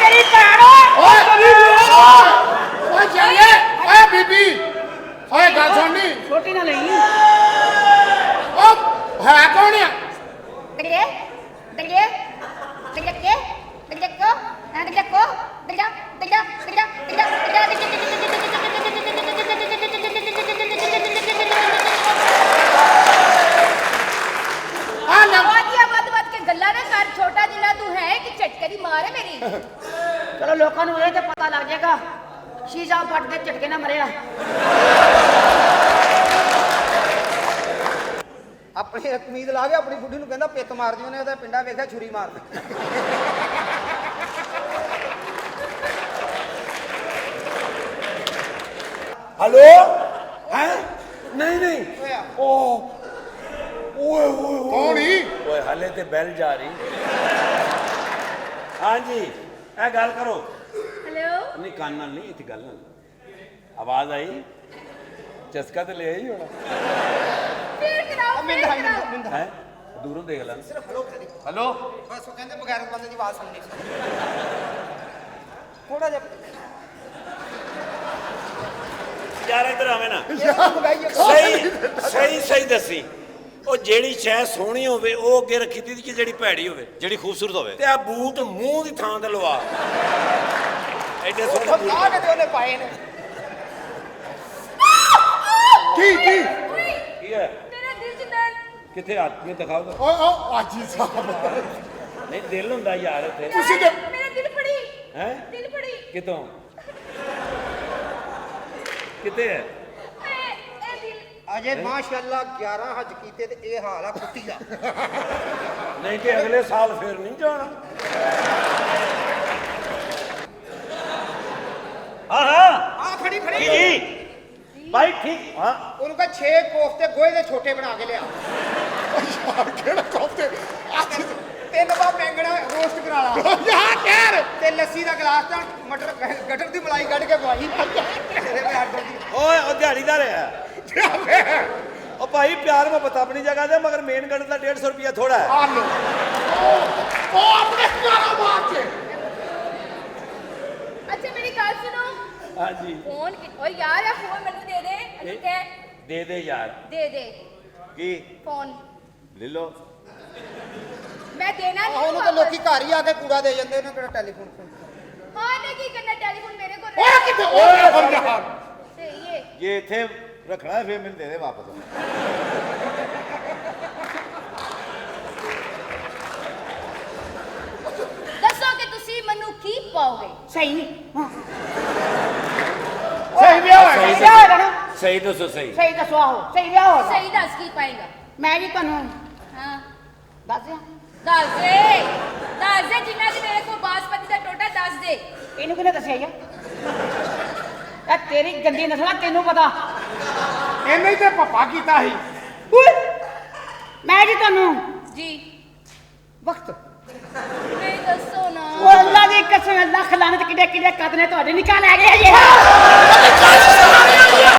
तेरी भैन ओए चलिए ओए बीबी ओए गल सुननी छोटी ना नहीं ओ है कौन है दरिए दरिए दरिए के दरिए को दरिए को दरिया दरिया दरिया दरिया छोटा जिला तू है कि झटके दी मार है मेरी चलो लोगों को ये तो पता लग जाएगा शीशा फट के झटके ना मरेगा अपनी कमीज ला के अपनी बुढ़ी कहता पित मार दी उन्हें पिंडा वेख्या छुरी मार हेलो हैं नहीं नहीं ओ ओए ओए कौन ही ओए हाले ते बैल जा रही हाँ जी ए गल करो हेलो नहीं कान नाल नहीं इत्थे गल नाल आवाज आई चस्का ते ले आई होना फिर कराओ है दूरों देख ला सिर्फ हेलो हेलो बस वो कहते बगैर बंदे की आवाज सुननी थोड़ा जिहा यार इधर आवे ना सही सही सही दसी ਉਹ ਜਿਹੜੀ ਸ਼ੈ ਸੋਹਣੀ ਹੋਵੇ ਉਹ ਅੱਗੇ ਰੱਖੀ ਦੀ ਕਿ ਜਿਹੜੀ ਭੈੜੀ ਹੋਵੇ ਜਿਹੜੀ ਖੂਬਸੂਰਤ ਹੋਵੇ ਤੇ ਆ ਬੂਟ ਮੂੰਹ ਦੀ ਥਾਂ ਤੇ ਲਵਾ ਐਡੇ ਸੋਹਣੇ ਆ ਬੂਟ ਕੇ ਉਹਨੇ ਪਾਏ ਨੇ की ਕੀ ਹੈ मेरा दिल जिंदान ਕਿੱਥੇ ਹੱਥ ਨੂੰ ਦਿਖਾਓ ਤਾਂ। ओ ओ आजी साहब ਨਹੀਂ ਦਿਲ ਹੁੰਦਾ ਯਾਰ ਇੱਥੇ मेरा दिल पड़ी ਹੈ दिल पड़ी ਕਿਤੋਂ ਕਿੱਥੇ ਹੈ ए दिल ਅਜੇ ਮਾਸ਼ਾਅੱਲਾ 11 ਹਜ ਕੀਤੇ ਤੇ ਇਹ ਹਾਲ ਆ ਕੁੱਤੀ ਦਾ ਨਹੀਂ ਕਿ ਅਗਲੇ ਸਾਲ ਫੇਰ ਨਹੀਂ ਜਾਣਾ ਹਾਂ ਹਾਂ ਆ ਫੜੀ ਫੜੀ ਜੀ ਭਾਈ ਠੀਕ ਹਾਂ ਉਹਨੂੰ ਕਹ 6 ਕੋਫਤੇ ਗੋਹੇ ਦੇ ਛੋਟੇ ਬਣਾ ਕੇ ਲਿਆ यार केड़ा कोफ्ते आज 3 ਵਾ ਮੈਂਗਣਾ ਰੋਸਟ ਕਰਾ ਲਾ यार यार ਤੇ ਲੱਸੀ ਦਾ ਗਲਾਸ ਤਾਂ ਮਟਰ ਗਟਰ ਦੀ ਮਲਾਈ ਕੱਢ ਕੇ ਪਵਾਈ ਇਹਦੇ ਵਿੱਚ ਆਰਡਰ ਦੀ ਓਏ ਉਹ ਦਿਹਾੜੀਦਾਰ ਹੈ ਉਹ ਭਾਈ ਪਿਆਰ ਮੁਹੱਬਤ ਆਪਣੀ ਜਗ੍ਹਾ ਤੇ ਮਗਰ ਮੇਨ ਗੜ ਦਾ 150 ਰੁਪਿਆ ਥੋੜਾ ਹੈ आ लो ओ अपने कारोबार से अच्छा मेरी गल सुनो ਹਾਂਜੀ फोन ओ यार ये फोन मेनू दे दे अनु कह ਦੇ ਦੇ ਯਾਰ दे दे ਕੀ फोन ਲੈ ਲੋ मैं देना नहीं ਉਹਨੂੰ ਤਾਂ ਲੋਕੀ ਘਰ ਹੀ ਆ ਕੇ ਕੂੜਾ ਦੇ ਜਾਂਦੇ ਨੇ ਕਿਹੜਾ ਟੈਲੀਫੋਨ हां ने की करना टेलीफोन मेरे को ओए किथे ओए हम यार सही है ਜੇ ਇੱਥੇ ਰੱਖਣਾ ਹੈ, ਫਿਰ ਮੈਨੂੰ ਦੇ ਦੇ ਵਾਪਸ दसो कि तुसी मनु की पाओगे सही हाँ सही ब्याह है सही ਵਿਆਹ ਹੋਏਗਾ ਨਾ ਸਹੀ ਦੱਸੋ ਸਹੀ ਸਹੀ ਦੱਸੋ ਆਹੋ ਸਹੀ ਵਿਆਹ ਹੋਏਗਾ सही दस की पाएगा ਮੈਂ ਜੀ ਤੁਹਾਨੂੰ हां ਦੱਸ ਦਿਆਂ दस दे जिन्ना दी मेरे को बासमती दा टोटा दस दे ਇਹਨੂੰ ਕਿਹਨੇ ਦੱਸਿਆ ਯਾ ਇਹ ਤੇਰੀ ਗੰਦੀ ਨਸਲ ਤੈਨੂੰ ਪਤਾ ਇਹਨੇ ਤੇ ਪਪਾ ਕੀਤਾ ਸੀ ਓਏ ਮੈਂ ਜੀ ਤੁਹਾਨੂੰ जी ਵਕਤ नहीं दसो ना ਉਹ ਅੱਲਾ ਦੀ ਕਸਮ ਲੱਖ ਲਾਨਤ ਕਿਡੇ ਕਿਡੇ ਕਦ ਨੇ ਤੁਹਾਡੇ ਨਿਕਾਲ ਆ ਗਏ ਜੇ